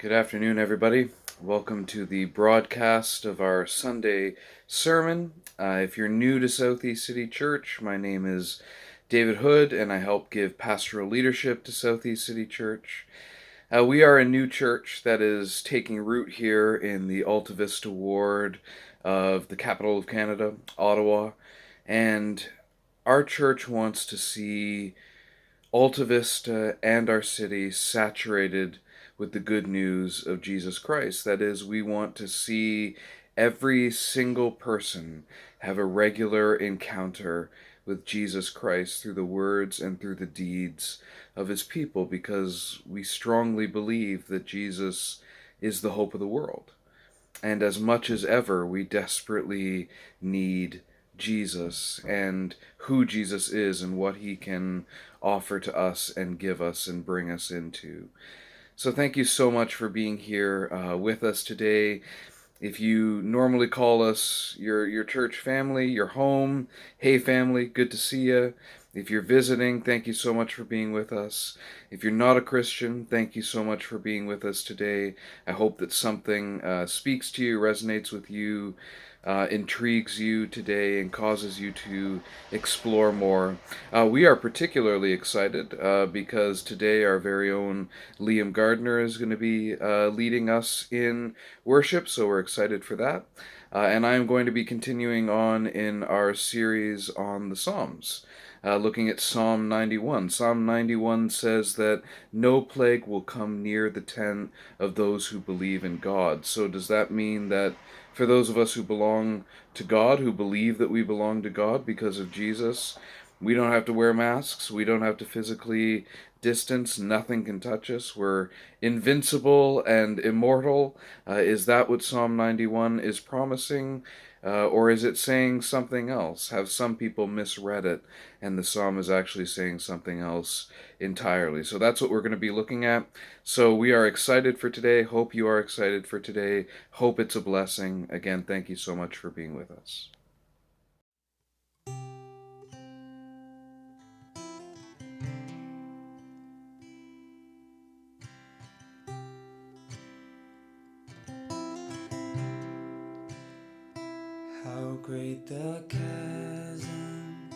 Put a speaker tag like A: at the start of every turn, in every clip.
A: Good afternoon, everybody. Welcome to the broadcast of our Sunday sermon. If you're new to Southeast City Church, my name is David Hood, and I help give pastoral leadership to Southeast City Church. We are a new church that is taking root here in the Alta Vista ward of the capital of Canada, Ottawa, and our church wants to see Alta Vista and our city saturated with the good news of Jesus Christ. That is, we want to see every single person have a regular encounter with Jesus Christ through the words and through the deeds of his people, because we strongly believe that Jesus is the hope of the world. And as much as ever, we desperately need Jesus and who Jesus is and what he can offer to us and give us and bring us into. So thank you so much for being here with us today. If you normally call us your church family, your home, hey family, good to see you. If you're visiting, thank you so much for being with us. If you're not a Christian, thank you so much for being with us today. I hope that something speaks to you, resonates with you, intrigues you today, and causes you to explore more. We are particularly excited because today our very own Liam Gardner is going to be leading us in worship, so we're excited for that. And I'm going to be continuing on in our series on the Psalms. Looking at Psalm 91. Psalm 91 says that no plague will come near the tent of those who believe in God. So does that mean that for those of us who belong to God, who believe that we belong to God because of Jesus, we don't have to wear masks, we don't have to physically distance, nothing can touch us, we're invincible and immortal? Is that what Psalm 91 is promising? Or is it saying something else? Have some people misread it, and the psalm is actually saying something else entirely? So that's what we're going to be looking at. So we are excited for today. Hope you are excited for today. Hope it's a blessing. Again, thank you so much for being with us.
B: How great the chasm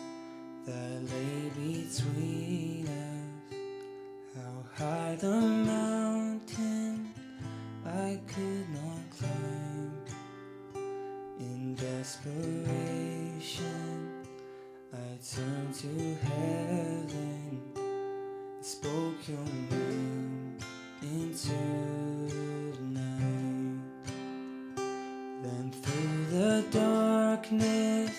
B: that lay between us, how high the mountain I could not climb. In desperation I turned to heaven and spoke your name into the night. Then through the darkness,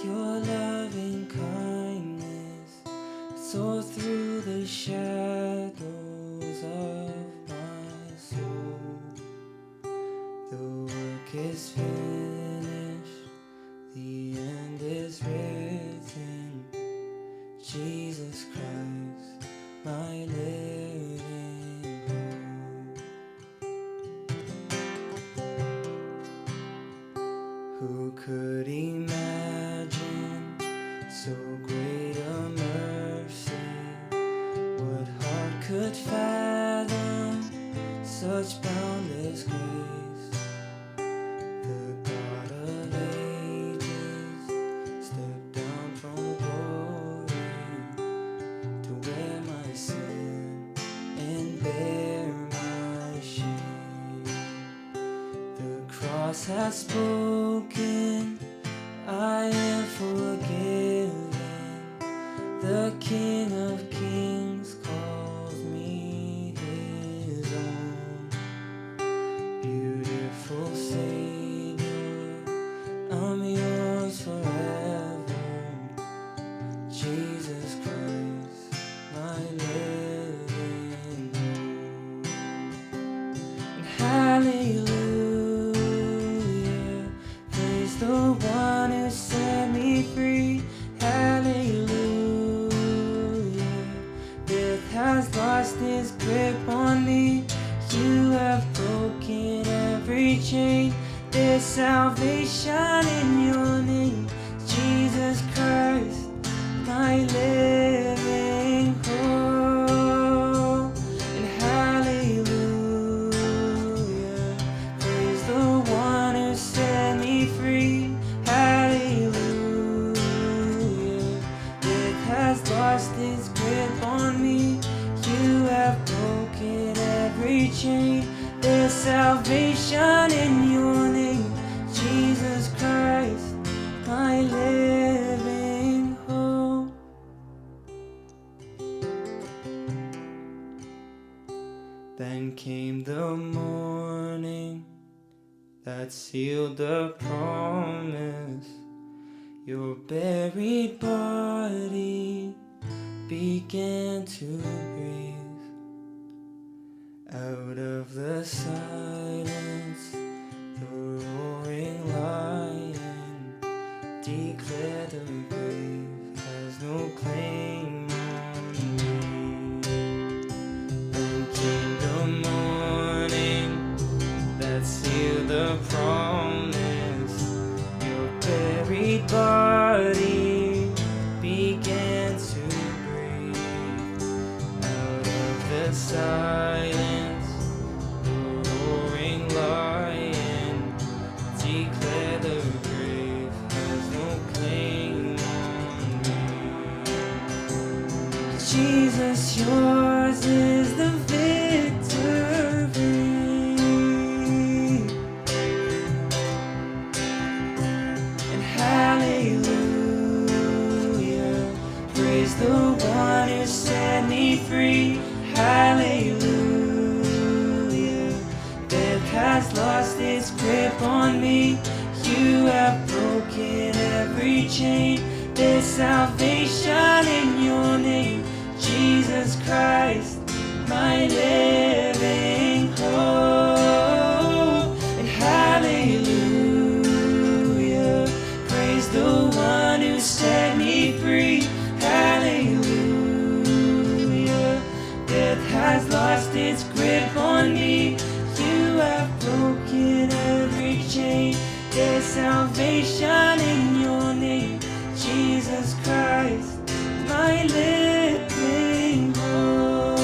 B: your loving kindness tore through the shadows of my soul. The work is finished, the end is written. Jesus Christ, my living hope. Who could imagine so great a mercy? What heart could fathom such boundless grace? The God of ages stepped down from glory to wear my sin and bear my shame. The cross has spoken, I am forgiven. The King of Kings calls me his own. Beautiful Savior, I'm yours forever. Jesus Christ, my living hope. And hallelujah, praise the one who set me free. Hallelujah, death has lost its grip on me. You have broken every chain. There's salvation in your name, Jesus Christ, my living hope. And hallelujah, chain. There's salvation in your name, Jesus Christ, my living hope. Then came the morning that sealed the promise. Your buried body began to breathe. Out of the silence, the roaring lion declared the grave has no claim on me. Then came the morning that sealed the promise. Your buried body began to breathe. Out of the silence, the roaring lion declared the grave has no claim on me. Jesus, yours is the victory. And hallelujah, praise the one who set me free. Hallelujah, death has lost its grip on me. You have broken every chain. There's salvation in your name, Jesus Christ, my living hope. And hallelujah, praise the one who set me free. Hallelujah, death has lost its grip on me. You have broken every chain. There's salvation in your name, Jesus Christ, my living hope.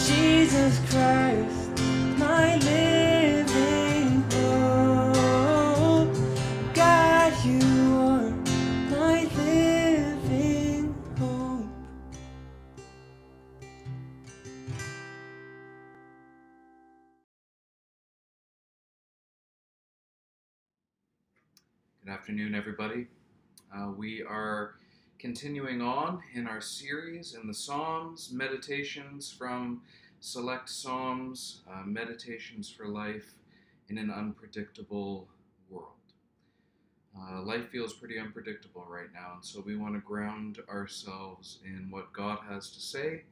B: Jesus Christ, my living hope. God, you are my living hope.
A: Good afternoon, everybody. We are continuing on in our series in the Psalms, meditations from select Psalms, meditations for life in an unpredictable world. Life feels pretty unpredictable right now, and so we want to ground ourselves in what God has to say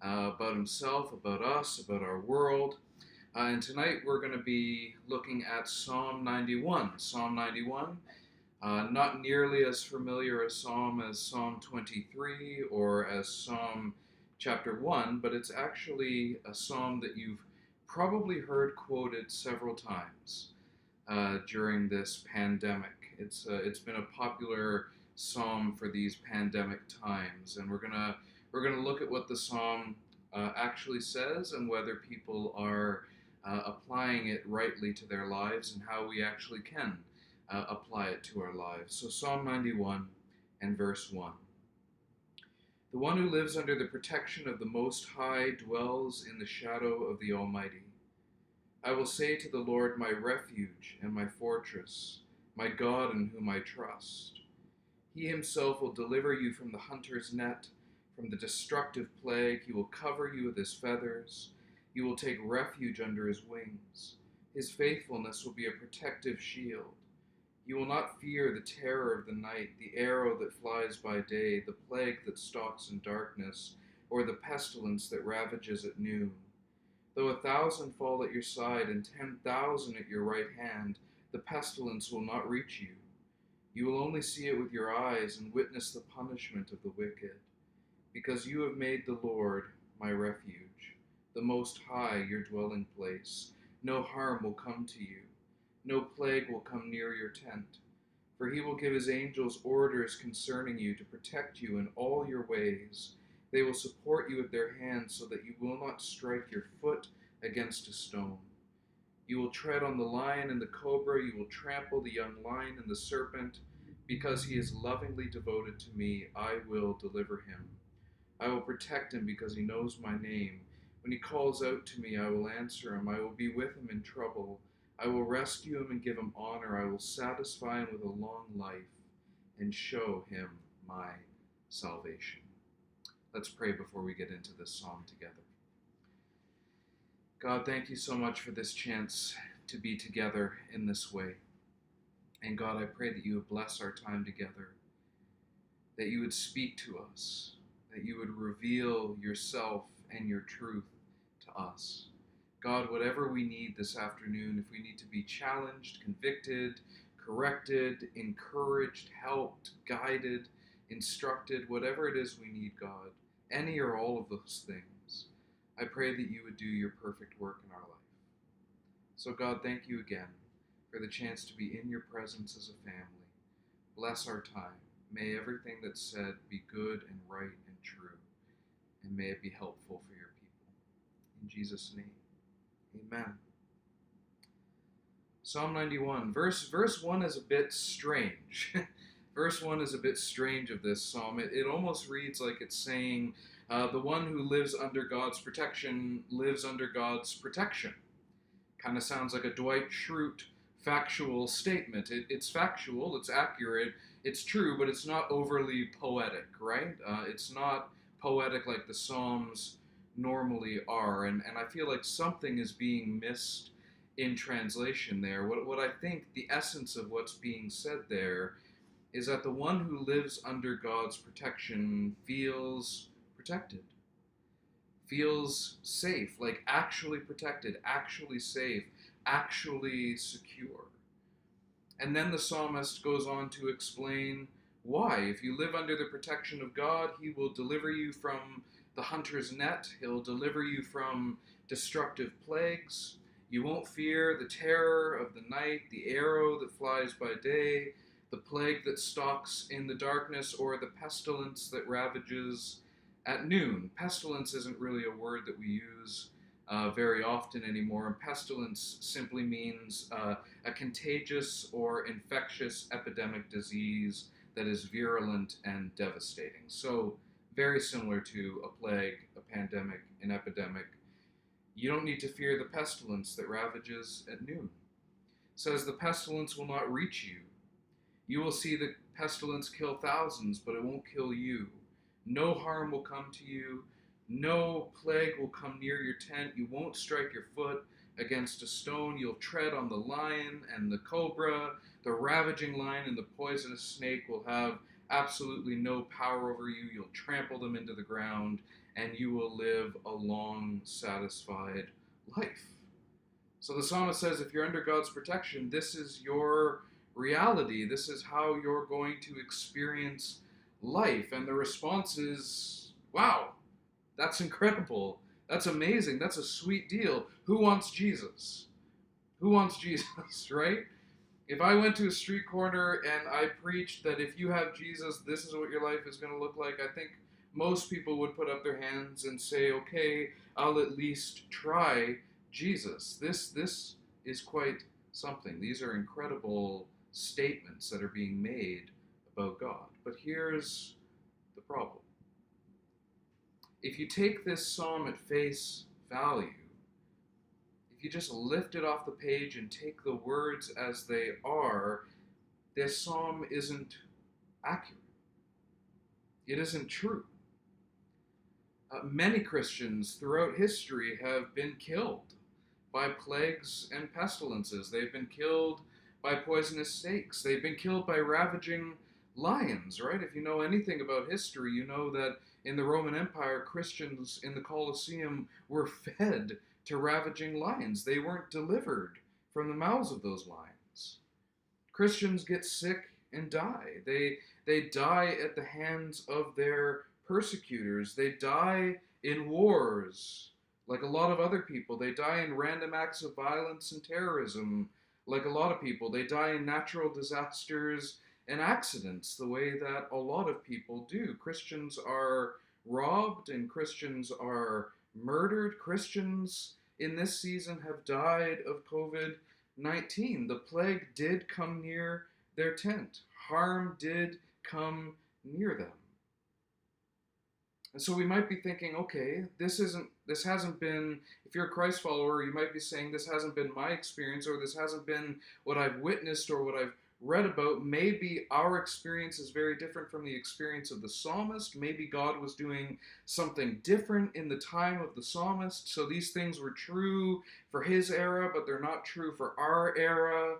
A: about Himself, about us, about our world. And tonight we're going to be looking at Psalm 91. Psalm 91. Not nearly as familiar a psalm as Psalm 23 or as Psalm chapter 1, but it's actually a psalm that you've probably heard quoted several times during this pandemic. It's been a popular psalm for these pandemic times, and we're gonna look at what the psalm actually says and whether people are applying it rightly to their lives and how we actually can apply it to our lives. So Psalm 91 and verse 1. The one who lives under the protection of the Most High dwells in the shadow of the Almighty. I will say to the Lord, my refuge and my fortress, my God in whom I trust. He himself will deliver you from the hunter's net, from the destructive plague. He will cover you with his feathers. You will take refuge under his wings. His faithfulness will be a protective shield. You will not fear the terror of the night, the arrow that flies by day, the plague that stalks in darkness, or the pestilence that ravages at noon. Though 1,000 fall at your side and 10,000 at your right hand, the pestilence will not reach you. You will only see it with your eyes and witness the punishment of the wicked. Because you have made the Lord my refuge, the Most High your dwelling place, no harm will come to you. No plague will come near your tent, for he will give his angels orders concerning you to protect you in all your ways. They will support you with their hands so that you will not strike your foot against a stone. You will tread on the lion and the cobra, you will trample the young lion and the serpent. Because he is lovingly devoted to me, I will deliver him. I will protect him because he knows my name. When he calls out to me, I will answer him. I will be with him in trouble. I will rescue him and give him honor. I will satisfy him with a long life and show him my salvation. Let's pray before we get into this psalm together. God, thank you so much for this chance to be together in this way. And God, I pray that you would bless our time together, that you would speak to us, that you would reveal yourself and your truth to us. God, whatever we need this afternoon, if we need to be challenged, convicted, corrected, encouraged, helped, guided, instructed, whatever it is we need, God, any or all of those things, I pray that you would do your perfect work in our life. So God, thank you again for the chance to be in your presence as a family. Bless our time. May everything that's said be good and right and true, and may it be helpful for your people. In Jesus' name, amen. Psalm 91, verse 1 is a bit strange. Verse 1 is a bit strange of this psalm. It almost reads like it's saying, the one who lives under God's protection lives under God's protection. Kind of sounds like a Dwight Schrute factual statement. It's factual, it's accurate, it's true, but it's not overly poetic, right? It's not poetic like the Psalms normally are, and I feel like something is being missed in translation there. What I think the essence of what's being said there is that the one who lives under God's protection feels protected, feels safe, like actually protected, actually safe, actually secure. And then the psalmist goes on to explain why. If you live under the protection of God, he will deliver you from the hunter's net. He'll deliver you from destructive plagues. You won't fear the terror of the night, the arrow that flies by day, the plague that stalks in the darkness, or the pestilence that ravages at noon. Pestilence isn't really a word that we use very often anymore, and pestilence simply means a contagious or infectious epidemic disease that is virulent and devastating. So very similar to a plague, a pandemic, an epidemic. You don't need to fear the pestilence that ravages at noon. It says the pestilence will not reach you. You will see the pestilence kill thousands, but it won't kill you. No harm will come to you. No plague will come near your tent. You won't strike your foot against a stone. You'll tread on the lion and the cobra. The ravaging lion and the poisonous snake will have absolutely no power over you. You'll trample them into the ground, and you will live a long, satisfied life. So the psalmist says, if you're under God's protection, this is your reality. This is how you're going to experience life. And the response is, wow, that's incredible. That's amazing. That's a sweet deal. Who wants Jesus? Who wants Jesus, right? If I went to a street corner and I preached that if you have Jesus, this is what your life is going to look like, I think most people would put up their hands and say, okay, I'll at least try Jesus. This is quite something. These are incredible statements that are being made about God. But here's the problem. If you take this psalm at face value, if you just lift it off the page and take the words as they are, this psalm isn't accurate. It isn't true. Many Christians throughout history have been killed by plagues and pestilences. They've been killed by poisonous snakes. They've been killed by ravaging lions, right? If you know anything about history, you know that in the Roman Empire, Christians in the Colosseum were fed to ravaging lions. They weren't delivered from the mouths of those lions. Christians get sick and die. They die at the hands of their persecutors. They die in wars, like a lot of other people. They die in random acts of violence and terrorism, like a lot of people. They die in natural disasters and accidents, the way that a lot of people do. Christians are robbed and Christians are murdered. Christians in this season have died of COVID-19. The plague did come near their tent. Harm did come near them. And so we might be thinking, okay, this hasn't been, if you're a Christ follower, you might be saying, this hasn't been my experience, or this hasn't been what I've witnessed or what I've read about. Maybe our experience is very different from the experience of the psalmist. Maybe God was doing something different in the time of the psalmist. So these things were true for his era, but they're not true for our era.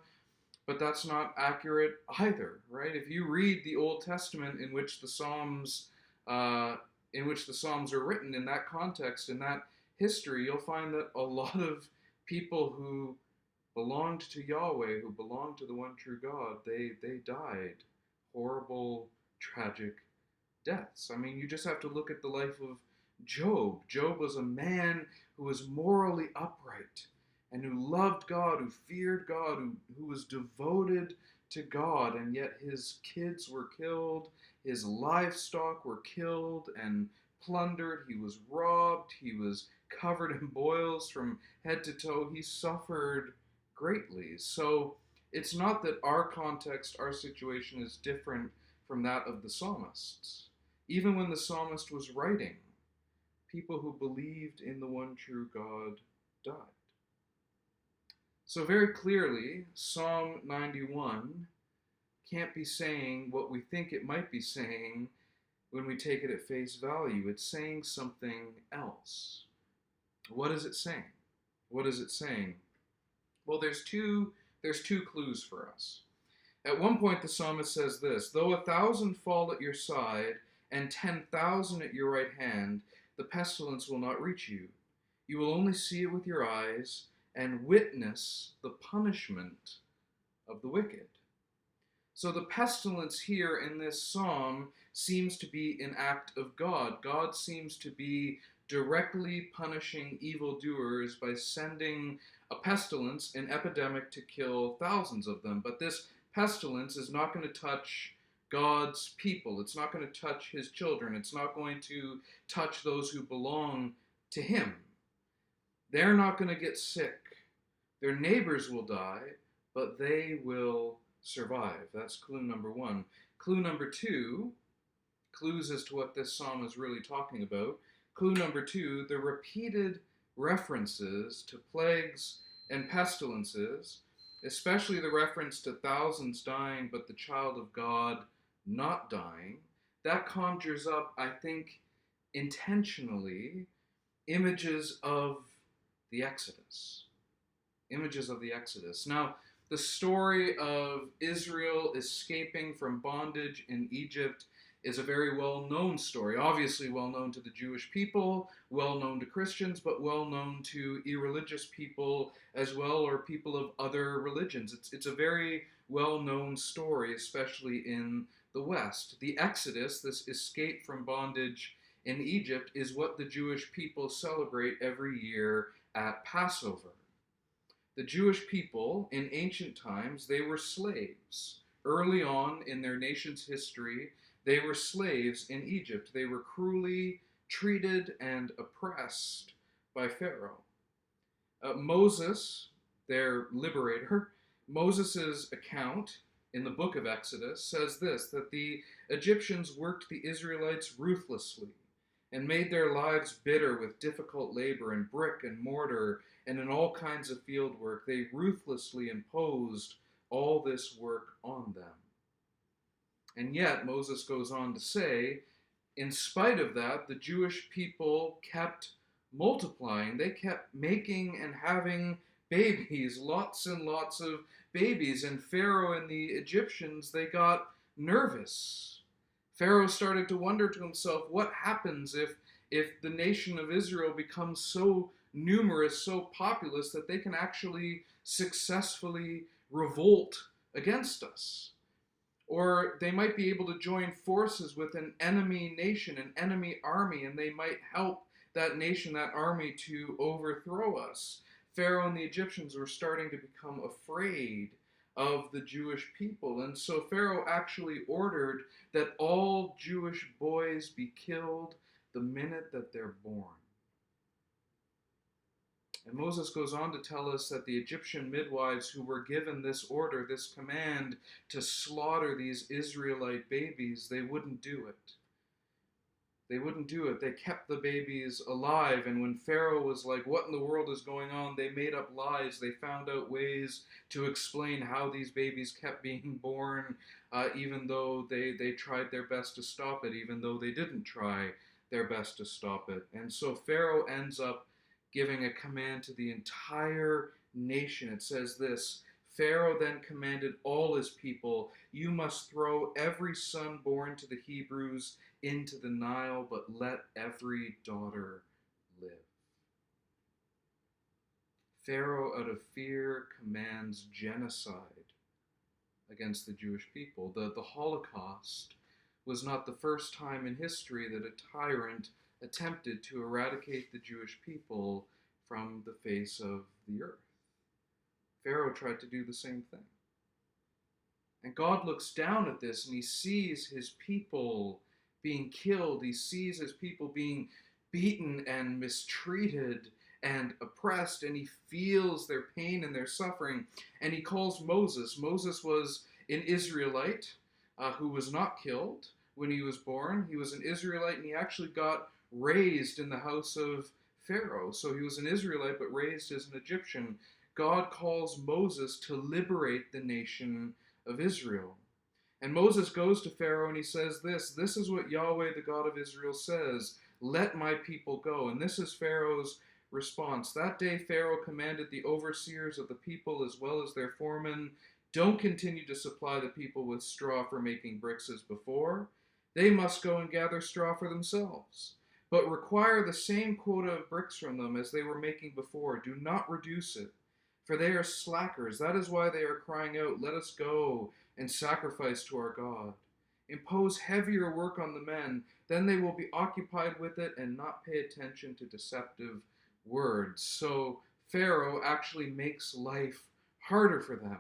A: But that's not accurate either, right? If you read the Old Testament uh, in which the Psalms are written in that context, in that history, you'll find that a lot of people who belonged to Yahweh, who belonged to the one true God, they died horrible, tragic deaths. I mean, you just have to look at the life of Job. Job was a man who was morally upright and who loved God, who feared God, who was devoted to God, and yet his kids were killed, his livestock were killed and plundered, he was robbed, he was covered in boils from head to toe. He suffered greatly. So it's not that our context, our situation is different from that of the psalmists. Even when the psalmist was writing, people who believed in the one true God died. So, very clearly, Psalm 91 can't be saying what we think it might be saying when we take it at face value. It's saying something else. What is it saying? What is it saying? Well, there's two clues for us. At one point, the psalmist says this: though 1,000 fall at your side and 10,000 at your right hand, the pestilence will not reach you. You will only see it with your eyes and witness the punishment of the wicked. So the pestilence here in this psalm seems to be an act of God. God seems to be directly punishing evildoers by sending a pestilence, an epidemic, to kill thousands of them. But this pestilence is not going to touch God's people. It's not going to touch his children. It's not going to touch those who belong to him. They're not going to get sick. Their neighbors will die, but they will survive. That's clue number one. Clue number two, clues as to what this psalm is really talking about. Clue number two, the repeated references to plagues and pestilences, especially the reference to thousands dying, but the child of God not dying, that conjures up, I think, intentionally, images of the Exodus. Images of the Exodus. Now, the story of Israel escaping from bondage in Egypt is a very well-known story. Obviously well known to the Jewish people, well known to Christians, but well known to irreligious people as well, or people of other religions. It's a very well-known story, especially in the West. The Exodus, this escape from bondage in Egypt, is what the Jewish people celebrate every year at Passover. The Jewish people in ancient times, they were slaves. Early on in their nation's history, they were slaves in Egypt. They were cruelly treated and oppressed by Pharaoh. Moses, their liberator, Moses' account in the book of Exodus says this, that the Egyptians worked the Israelites ruthlessly and made their lives bitter with difficult labor in brick and mortar and in all kinds of field work. They ruthlessly imposed all this work on them. And yet, Moses goes on to say, in spite of that, the Jewish people kept multiplying. They kept making and having babies, lots and lots of babies. And Pharaoh and the Egyptians, they got nervous. Pharaoh started to wonder to himself, what happens if the nation of Israel becomes so numerous, so populous, that they can actually successfully revolt against us? Or they might be able to join forces with an enemy nation, an enemy army, and they might help that nation, that army, to overthrow us. Pharaoh and the Egyptians were starting to become afraid of the Jewish people. And so Pharaoh actually ordered that all Jewish boys be killed the minute that they're born. And Moses goes on to tell us that the Egyptian midwives who were given this order, this command to slaughter these Israelite babies, they wouldn't do it. They wouldn't do it. They kept the babies alive. And when Pharaoh was like, what in the world is going on? They made up lies. They found out ways to explain how these babies kept being born, even though they tried their best to stop it, even though they didn't try their best to stop it. And so Pharaoh ends up giving a command to the entire nation. It says this: Pharaoh then commanded all his people, you must throw every son born to the Hebrews into the Nile, but let every daughter live. Pharaoh, out of fear, commands genocide against the Jewish people. The Holocaust was not the first time in history that a tyrant attempted to eradicate the Jewish people from the face of the earth. Pharaoh tried to do the same thing. And God looks down at this and he sees his people being killed. He sees his people being beaten and mistreated and oppressed, and he feels their pain and their suffering. And he calls Moses. Moses was an Israelite who was not killed when he was born. He was an Israelite, and he actually got raised in the house of Pharaoh. So he was an Israelite, but raised as an Egyptian. God calls Moses to liberate the nation of Israel. And Moses goes to Pharaoh and he says this is what Yahweh, the God of Israel, says, let my people go. And this is Pharaoh's response. That day Pharaoh commanded the overseers of the people as well as their foremen, don't continue to supply the people with straw for making bricks as before. They must go and gather straw for themselves, but require the same quota of bricks from them as they were making before. Do not reduce it, for they are slackers. That is why they are crying out, let us go and sacrifice to our God. Impose heavier work on the men, then they will be occupied with it and not pay attention to deceptive words. So Pharaoh actually makes life harder for them.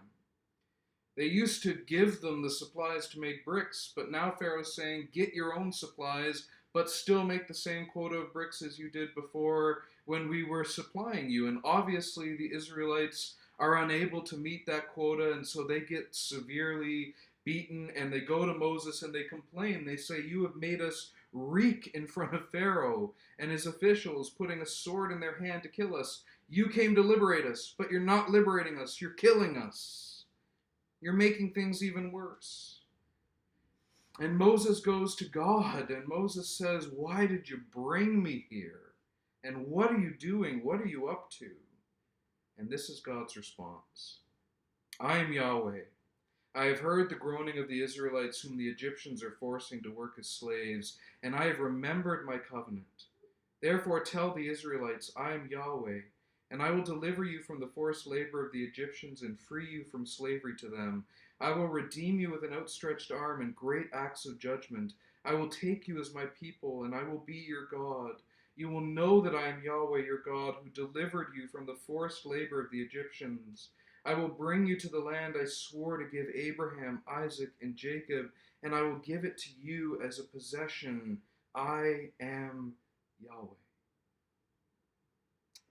A: They used to give them the supplies to make bricks, but now Pharaoh's saying, get your own supplies, but still make the same quota of bricks as you did before when we were supplying you. And obviously the Israelites are unable to meet that quota, and so they get severely beaten, and they go to Moses and they complain. They say, you have made us reek in front of Pharaoh and his officials, putting a sword in their hand to kill us. You came to liberate us, but you're not liberating us. You're killing us. You're making things even worse. And Moses goes to God, and Moses says, why did you bring me here? And what are you doing? What are you up to? And this is God's response. I am Yahweh. I have heard the groaning of the Israelites whom the Egyptians are forcing to work as slaves, and I have remembered my covenant. Therefore tell the Israelites, I am Yahweh, and I will deliver you from the forced labor of the Egyptians and free you from slavery to them. I will redeem you with an outstretched arm and great acts of judgment. I will take you as my people, and I will be your God. You will know that I am Yahweh your God, who delivered you from the forced labor of the Egyptians. I will bring you to the land I swore to give Abraham, Isaac, and Jacob, and I will give it to you as a possession. I am Yahweh.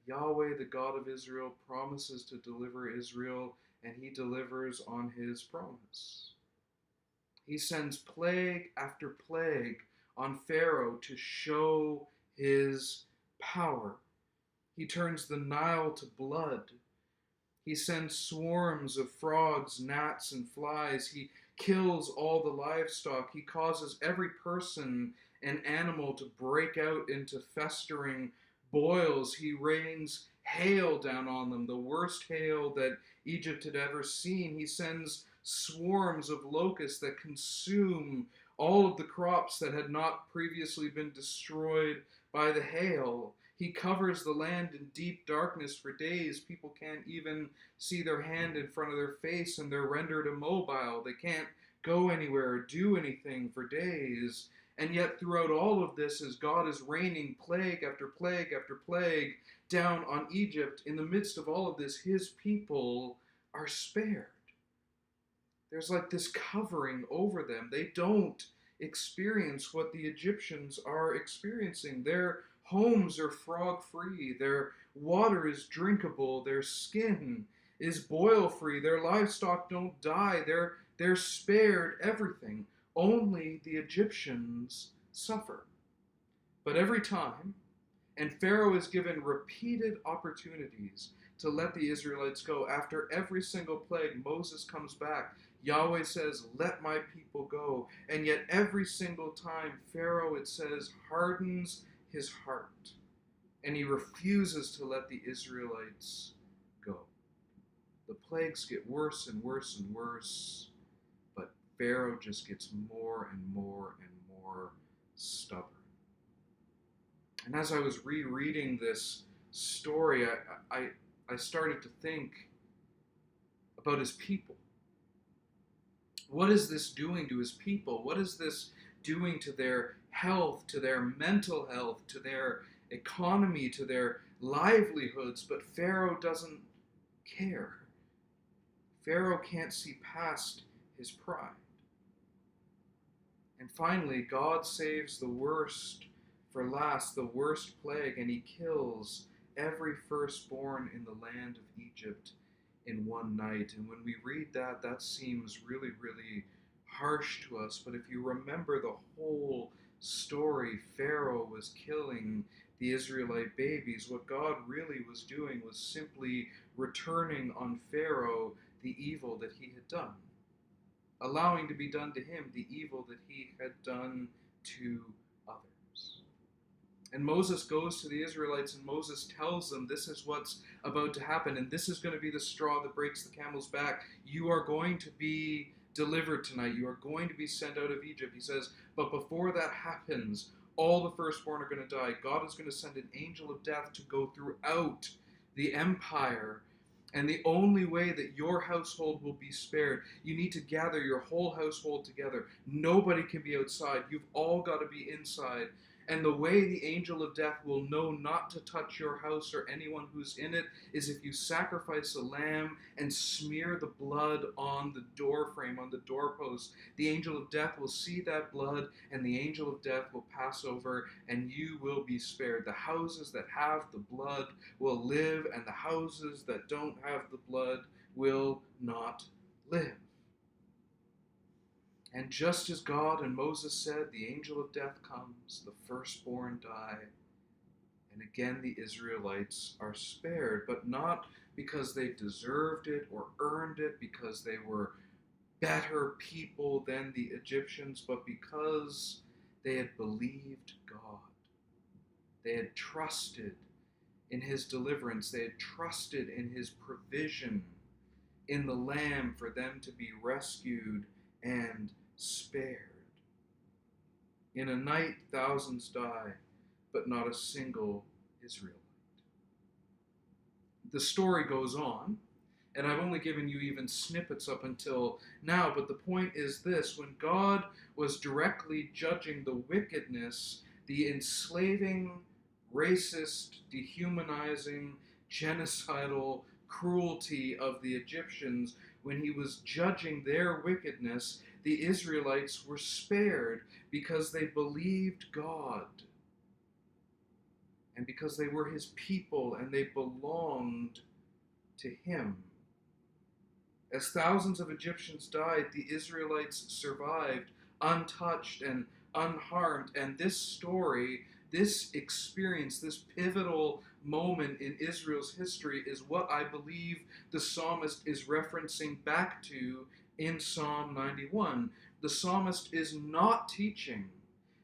A: Yahweh, the God of Israel, promises to deliver Israel, and he delivers on his promise. He sends plague after plague on Pharaoh to show his power. He turns the Nile to blood. He sends swarms of frogs, gnats, and flies. He kills all the livestock. He causes every person and animal to break out into festering boils. He rains hail down on them, the worst hail that Egypt had ever seen. He sends swarms of locusts that consume all of the crops that had not previously been destroyed by the hail. He covers the land in deep darkness for days. People can't even see their hand in front of their face, and they're rendered immobile. They can't go anywhere or do anything for days. And yet throughout all of this, as God is raining plague after plague after plague down on Egypt, in the midst of all of this, his people are spared. There's like this covering over them. They don't experience what the Egyptians are experiencing. Their homes are frog-free. Their water is drinkable. Their skin is boil-free. Their livestock don't die. They're spared everything. Only the Egyptians suffer. But every time, and Pharaoh is given repeated opportunities to let the Israelites go. After every single plague, Moses comes back. Yahweh says, "Let my people go." And yet every single time, Pharaoh, it says, hardens his heart. And he refuses to let the Israelites go. The plagues get worse and worse and worse. But Pharaoh just gets more and more and more stubborn. And as I was rereading this story, I started to think about his people. What is this doing to his people? What is this doing to their health, to their mental health, to their economy, to their livelihoods? But Pharaoh doesn't care. Pharaoh can't see past his pride. And finally, God saves the worst for last, the worst plague, and he kills every firstborn in the land of Egypt in one night. And when we read that, that seems really, really harsh to us. But if you remember the whole story, Pharaoh was killing the Israelite babies. What God really was doing was simply returning on Pharaoh the evil that he had done, allowing to be done to him the evil that he had done to others. And Moses goes to the Israelites and Moses tells them this is what's about to happen, and this is going to be the straw that breaks the camel's back. You are going to be delivered tonight. You are going to be sent out of Egypt. He says, but before that happens, all the firstborn are going to die. God is going to send an angel of death to go throughout the empire. And the only way that your household will be spared, you need to gather your whole household together. Nobody can be outside. You've all got to be inside. And the way the angel of death will know not to touch your house or anyone who's in it is if you sacrifice a lamb and smear the blood on the door frame, on the doorpost. The angel of death will see that blood, and the angel of death will pass over, and you will be spared. The houses that have the blood will live, and the houses that don't have the blood will not live. And just as God and Moses said, the angel of death comes, the firstborn die, and again the Israelites are spared, but not because they deserved it or earned it, because they were better people than the Egyptians, but because they had believed God. They had trusted in his deliverance. They had trusted in his provision, in the Lamb for them to be rescued and spared. In a night, thousands die, but not a single Israelite. The story goes on, and I've only given you even snippets up until now, but the point is this: when God was directly judging the wickedness, the enslaving, racist, dehumanizing, genocidal cruelty of the Egyptians, when he was judging their wickedness, the Israelites were spared because they believed God and because they were his people and they belonged to him. As thousands of Egyptians died, the Israelites survived untouched and unharmed. And this story, this experience, this pivotal moment in Israel's history is what I believe the psalmist is referencing back to in Psalm 91. The psalmist is not teaching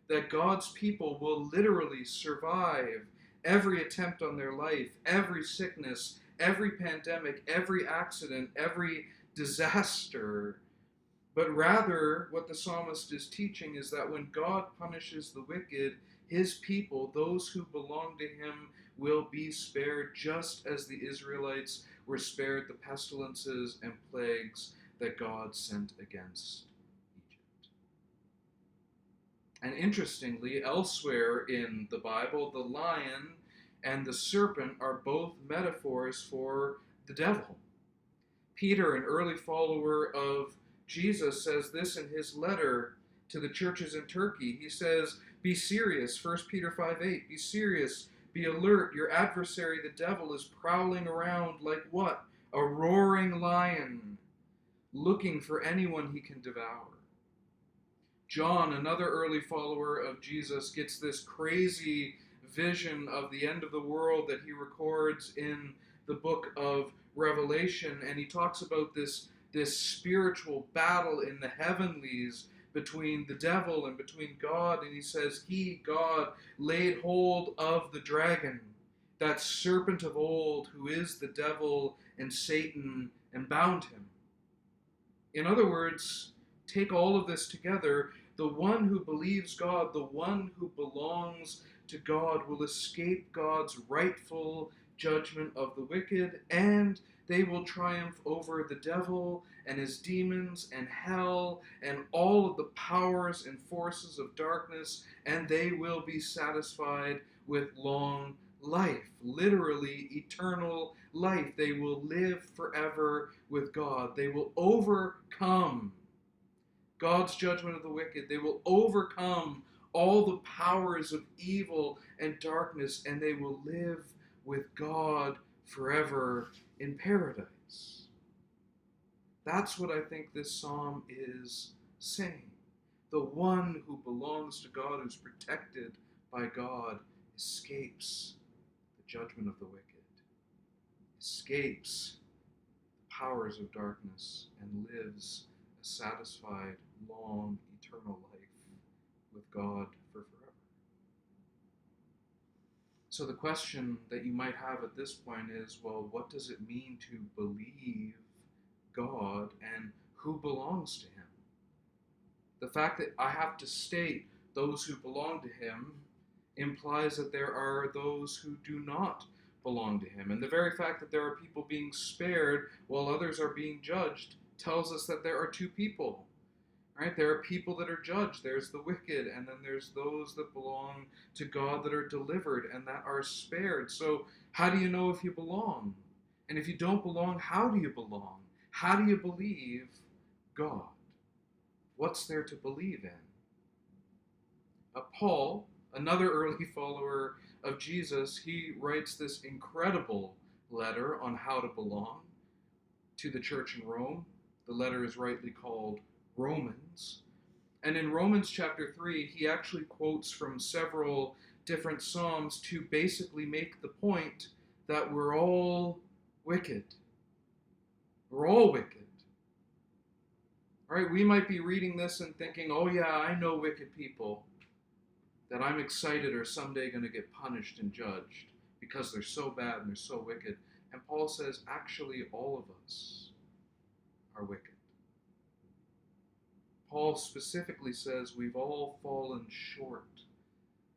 A: that God's people will literally survive every attempt on their life, every sickness, every pandemic, every accident, every disaster. But rather, what the psalmist is teaching is that when God punishes the wicked, his people, those who belong to him, will be spared, just as the Israelites were spared the pestilences and plagues that God sent against Egypt. And interestingly, elsewhere in the Bible, the lion and the serpent are both metaphors for the devil. Peter, an early follower of Jesus, says this in his letter to the churches in Turkey. He says, be serious, 1 Peter 5:8, be serious, be alert. Your adversary, the devil, is prowling around like what? A roaring lion, looking for anyone he can devour. John, another early follower of Jesus, gets this crazy vision of the end of the world that he records in the book of Revelation, and he talks about this spiritual battle in the heavenlies between the devil and between God, and he says, He, God, laid hold of the dragon, that serpent of old, who is the devil and Satan, and bound him. In other words, take all of this together. The one who believes God, the one who belongs to God, will escape God's rightful judgment of the wicked, and they will triumph over the devil and his demons and hell and all of the powers and forces of darkness, and they will be satisfied with long life, literally eternal life. They will live forever with God. They will overcome God's judgment of the wicked. They will overcome all the powers of evil and darkness, and they will live with God forever in paradise. That's what I think this psalm is saying. The one who belongs to God, who's protected by God, escapes the judgment of the wicked, escapes the powers of darkness, and lives a satisfied, long, eternal life with God for forever. So the question that you might have at this point is, well, what does it mean to believe God, and who belongs to him? The fact that I have to state those who belong to him implies that there are those who do not belong to him. And the very fact that there are people being spared while others are being judged tells us that there are two people. Right? There are people that are judged. There's the wicked, and then there's those that belong to God that are delivered and that are spared. So how do you know if you belong? And if you don't belong, how do you belong? How do you believe God? What's there to believe in? Paul, another early follower of Jesus, he writes this incredible letter on how to belong to the church in Rome. The letter is rightly called Romans. And in Romans chapter 3, he actually quotes from several different Psalms to basically make the point that we're all wicked. We're all wicked. All right, we might be reading this and thinking, oh yeah, I know wicked people that I'm excited are someday going to get punished and judged because they're so bad and they're so wicked. And Paul says, actually, all of us are wicked. Paul specifically says we've all fallen short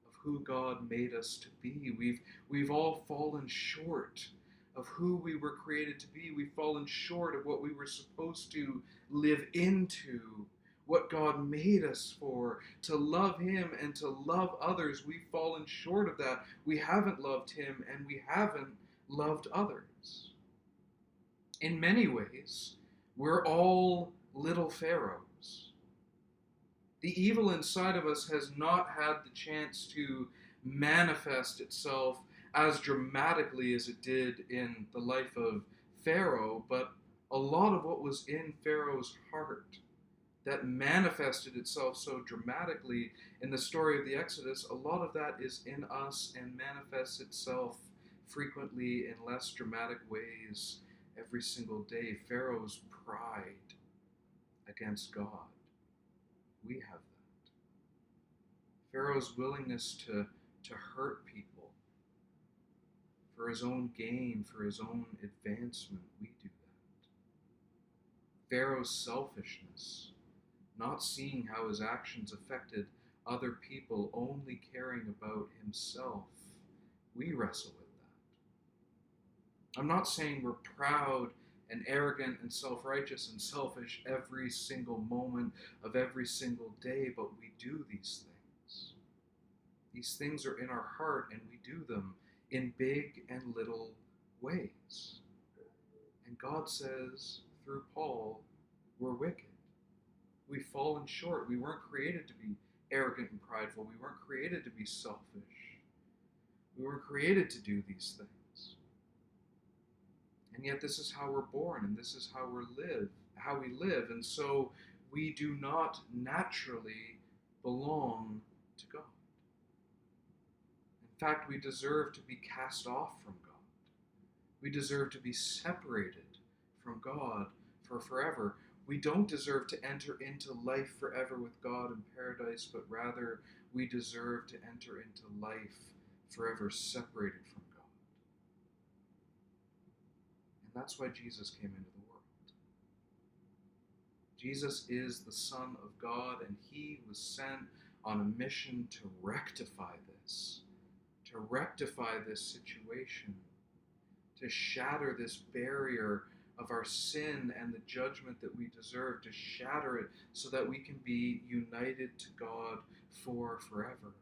A: of who God made us to be. We've all fallen short of who we were created to be. We've fallen short of what we were supposed to live into, what God made us for, to love him and to love others. We've fallen short of that. We haven't loved him and we haven't loved others. In many ways, we're all little pharaohs. The evil inside of us has not had the chance to manifest itself as dramatically as it did in the life of Pharaoh, but a lot of what was in Pharaoh's heart that manifested itself so dramatically in the story of the Exodus, a lot of that is in us and manifests itself frequently in less dramatic ways every single day. Pharaoh's pride against God. We have that. Pharaoh's willingness to hurt people for his own gain, for his own advancement. We do that. Pharaoh's selfishness, not seeing how his actions affected other people, only caring about himself. We wrestle with that. I'm not saying we're proud and arrogant and self-righteous and selfish every single moment of every single day, but we do these things. These things are in our heart, and we do them in big and little ways. And God says, through Paul, we're wicked. We've fallen short. We weren't created to be arrogant and prideful. We weren't created to be selfish. We weren't created to do these things. And yet this is how we're born, and this is how we live. And so we do not naturally belong to God. In fact, we deserve to be cast off from God. We deserve to be separated from God for forever. We don't deserve to enter into life forever with God in paradise, but rather we deserve to enter into life forever separated from God. And that's why Jesus came into the world. Jesus is the Son of God, and he was sent on a mission to rectify this situation, to shatter this barrier of our sin and the judgment that we deserve, to shatter it so that we can be united to God for forever.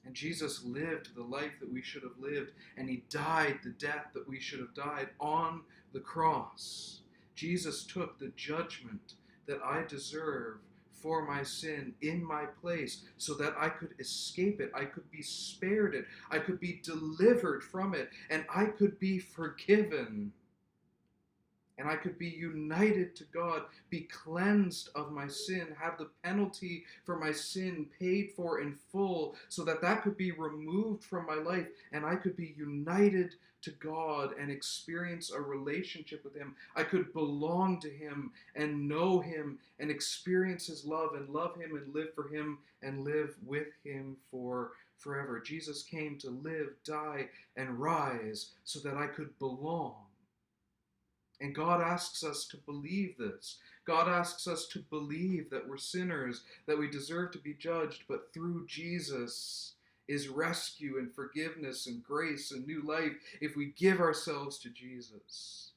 A: And Jesus lived the life that we should have lived, and he died the death that we should have died on the cross. Jesus took the judgment that I deserve for my sin in my place so that I could escape it, I could be spared it, I could be delivered from it, and I could be forgiven. And I could be united to God, be cleansed of my sin, have the penalty for my sin paid for in full, so that that could be removed from my life, and I could be united to God and experience a relationship with him. I could belong to him and know him and experience his love and love him and live for him and live with him for forever. Jesus came to live, die, and rise so that I could belong. And God asks us to believe this. God asks us to believe that we're sinners, that we deserve to be judged, but through Jesus is rescue and forgiveness and grace and new life. If we give ourselves to Jesus,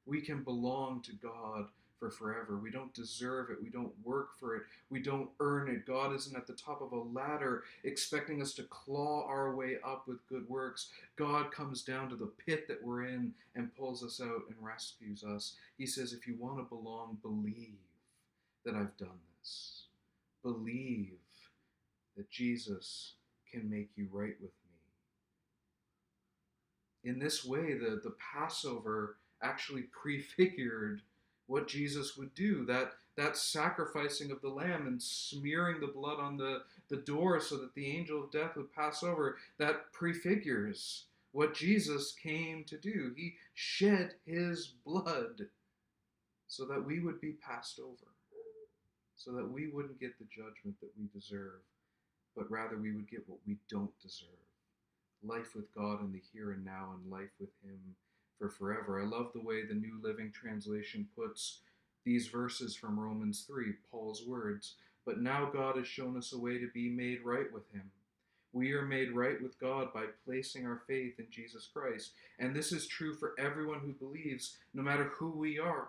A: we can belong to God for forever. We don't deserve it. We don't work for it. We don't earn it. God isn't at the top of a ladder expecting us to claw our way up with good works. God comes down to the pit that we're in and pulls us out and rescues us. He says, if you want to belong, believe that I've done this. Believe that Jesus can make you right with me. In this way, the Passover actually prefigured what Jesus would do, that sacrificing of the lamb and smearing the blood on the door so that the angel of death would pass over, that prefigures what Jesus came to do. He shed his blood so that we would be passed over, so that we wouldn't get the judgment that we deserve, but rather we would get what we don't deserve. Life with God in the here and now, and life with him for forever. I love the way the New Living Translation puts these verses from Romans 3, Paul's words. But now God has shown us a way to be made right with him. We are made right with God by placing our faith in Jesus Christ. And this is true for everyone who believes, no matter who we are.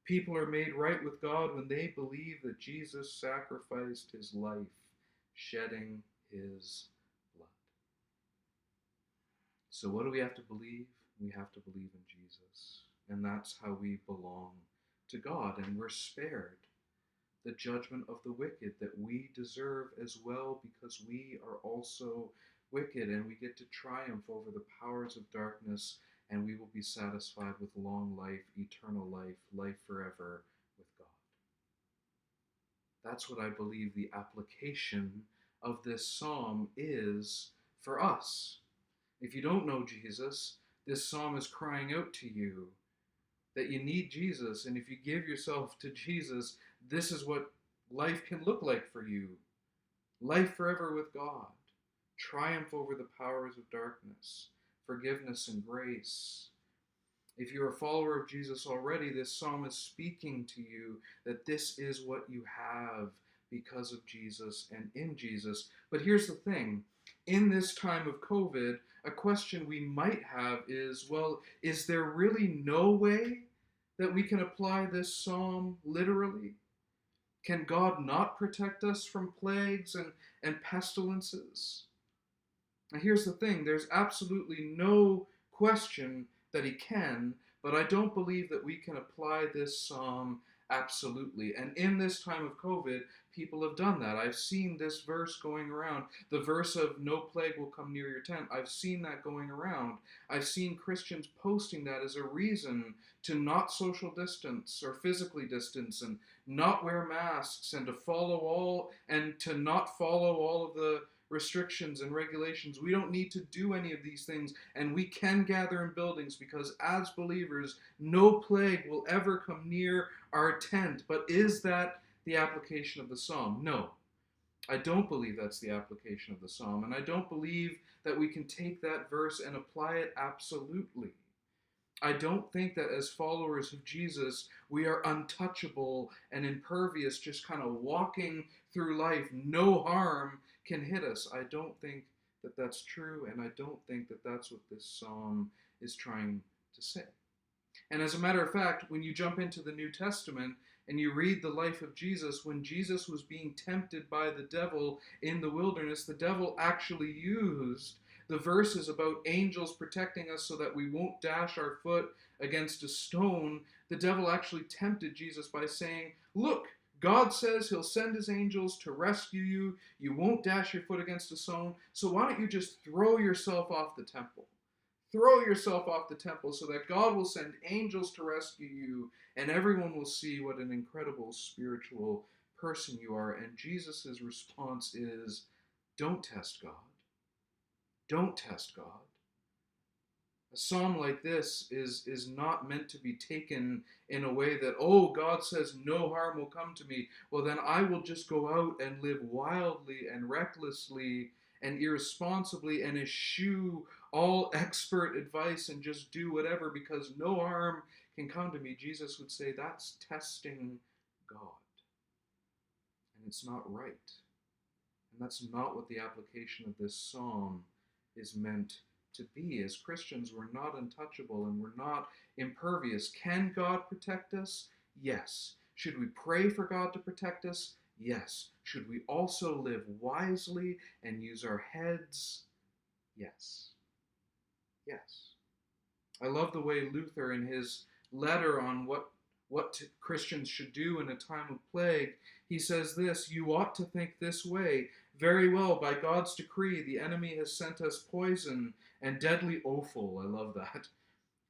A: People are made right with God when they believe that Jesus sacrificed his life, shedding his blood. So what do we have to believe? We have to believe in Jesus. And that's how we belong to God. And we're spared the judgment of the wicked that we deserve as well, because we are also wicked, and we get to triumph over the powers of darkness, and we will be satisfied with long life, eternal life, life forever with God. That's what I believe the application of this psalm is for us. If you don't know Jesus, this psalm is crying out to you that you need Jesus. And if you give yourself to Jesus, this is what life can look like for you. Life forever with God. Triumph over the powers of darkness. Forgiveness and grace. If you're a follower of Jesus already, this psalm is speaking to you that this is what you have because of Jesus and in Jesus. But here's the thing. In this time of COVID, a question we might have is, well, is there really no way that we can apply this psalm literally? Can God not protect us from plagues and pestilences? Now here's the thing, there's absolutely no question that he can, but I don't believe that we can apply this psalm absolutely. And in this time of COVID, people have done that. I've seen this verse going around. The verse of no plague will come near your tent. I've seen that going around. I've seen Christians posting that as a reason to not social distance or physically distance and not wear masks and to not follow all of the restrictions and regulations. We don't need to do any of these things, and we can gather in buildings because as believers, no plague will ever come near our tent. But is that the application of the psalm? No. I don't believe that's the application of the psalm, and I don't believe that we can take that verse and apply it absolutely. I don't think that as followers of Jesus, we are untouchable and impervious, just kind of walking through life. No harm can hit us. I don't think that that's true, and I don't think that that's what this psalm is trying to say. And as a matter of fact, when you jump into the New Testament and you read the life of Jesus, when Jesus was being tempted by the devil in the wilderness, the devil actually used the verses about angels protecting us so that we won't dash our foot against a stone. The devil actually tempted Jesus by saying, look, God says he'll send his angels to rescue you. You won't dash your foot against a stone. So why don't you just throw yourself off the temple? Throw yourself off the temple so that God will send angels to rescue you, and everyone will see what an incredible spiritual person you are. And Jesus' response is, don't test God. Don't test God. A psalm like this is not meant to be taken in a way that, oh, God says no harm will come to me. Well, then I will just go out and live wildly and recklessly and irresponsibly and eschew all expert advice and just do whatever because no harm can come to me. Jesus would say that's testing God. And it's not right. And that's not what the application of this psalm is meant to be. As Christians, we're not untouchable and we're not impervious. Can God protect us? Yes. Should we pray for God to protect us? Yes. Should we also live wisely and use our heads? Yes. Yes. I love the way Luther, in his letter on what Christians should do in a time of plague, he says this: you ought to think this way. Very well, by God's decree, the enemy has sent us poison and deadly offal. I love that.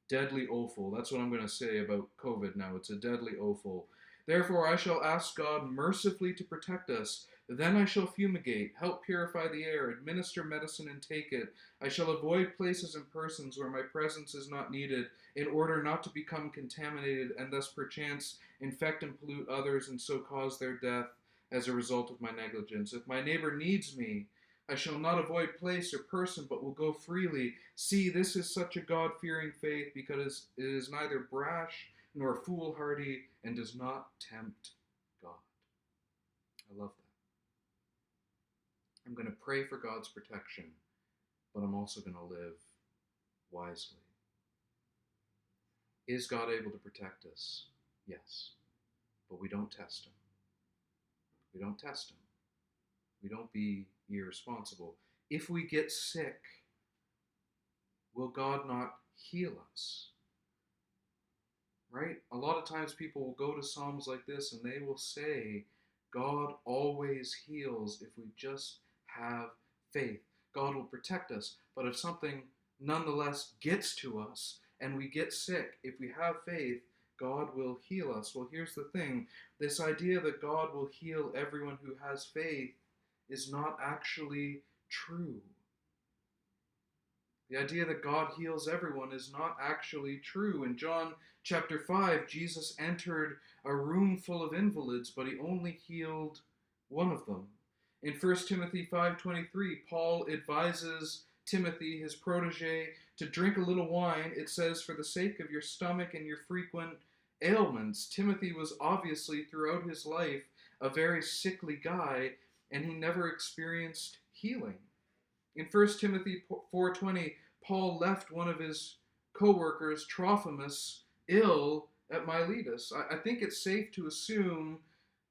A: Deadly offal. That's what I'm going to say about COVID now. It's a deadly offal. Therefore, I shall ask God mercifully to protect us. Then I shall fumigate, help purify the air, administer medicine and take it. I shall avoid places and persons where my presence is not needed, in order not to become contaminated and thus perchance infect and pollute others and so cause their death as a result of my negligence. If my neighbor needs me, I shall not avoid place or person, but will go freely. See, this is such a God-fearing faith, because it is neither brash nor foolhardy and does not tempt God. I love that. I'm going to pray for God's protection, but I'm also going to live wisely. Is God able to protect us? Yes. But we don't test him. We don't test him. We don't be irresponsible. If we get sick, will God not heal us? Right? A lot of times people will go to Psalms like this and they will say, God always heals if we just have faith. God will protect us. But if something nonetheless gets to us and we get sick, if we have faith, God will heal us. Well, here's the thing. This idea that God will heal everyone who has faith is not actually true. The idea that God heals everyone is not actually true. In John chapter 5, Jesus entered a room full of invalids, but he only healed one of them. In 1 Timothy 5:23, Paul advises Timothy, his protege, to drink a little wine. It says, for the sake of your stomach and your frequent ailments. Timothy was obviously, throughout his life, a very sickly guy, and he never experienced healing. In 1 Timothy 4:20, Paul left one of his co-workers, Trophimus, ill at Miletus. I think it's safe to assume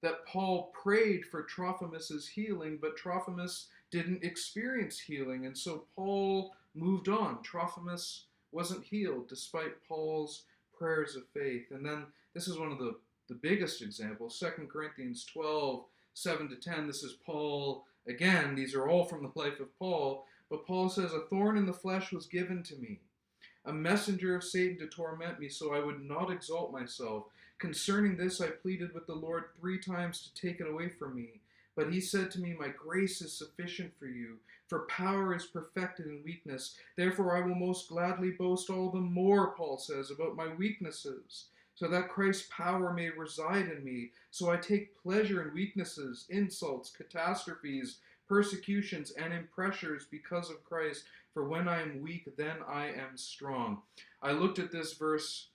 A: that Paul prayed for Trophimus's healing, but Trophimus didn't experience healing, and so Paul moved on. Trophimus wasn't healed despite Paul's prayers of faith. And then this is one of the biggest examples, 2 Corinthians 12, 7 to 10. This is Paul again. These are all from the life of Paul. But Paul says, "A thorn in the flesh was given to me, a messenger of Satan to torment me, so I would not exalt myself. Concerning this I pleaded with the Lord 3 times to take it away from me. But he said to me, My grace is sufficient for you, for power is perfected in weakness. Therefore I will most gladly boast all the more," Paul says, "about my weaknesses, so that Christ's power may reside in me. So I take pleasure in weaknesses, insults, catastrophes, persecutions, and in pressures because of Christ. For when I am weak, then I am strong." I looked at this verse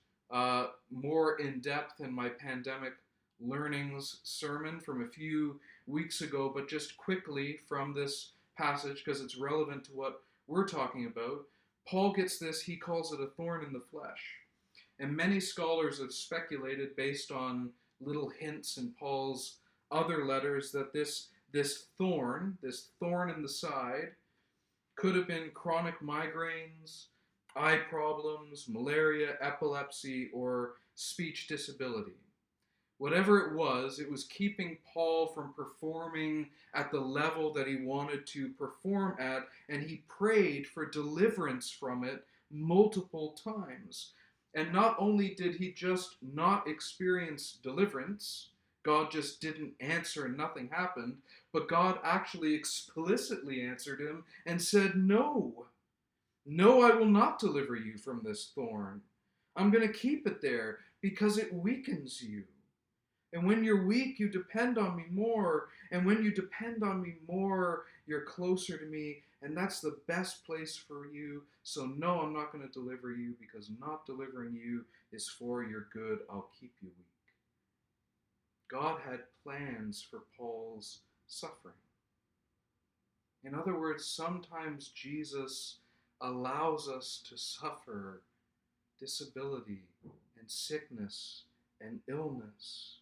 A: more in depth in my pandemic learnings sermon from a few weeks ago, but just quickly from this passage, because it's relevant to what we're talking about. Paul gets this, he calls it a thorn in the flesh. And many scholars have speculated, based on little hints in Paul's other letters, that this thorn in the side, could have been chronic migraines, eye problems, malaria, epilepsy, or speech disability. Whatever it was keeping Paul from performing at the level that he wanted to perform at, and he prayed for deliverance from it multiple times. And not only did he just not experience deliverance, God just didn't answer and nothing happened, but God actually explicitly answered him and said, "No, no, I will not deliver you from this thorn. I'm going to keep it there because it weakens you. And when you're weak, you depend on me more. And when you depend on me more, you're closer to me. And that's the best place for you. So no, I'm not going to deliver you, because not delivering you is for your good. I'll keep you weak." God had plans for Paul's suffering. In other words, sometimes Jesus allows us to suffer disability and sickness and illness.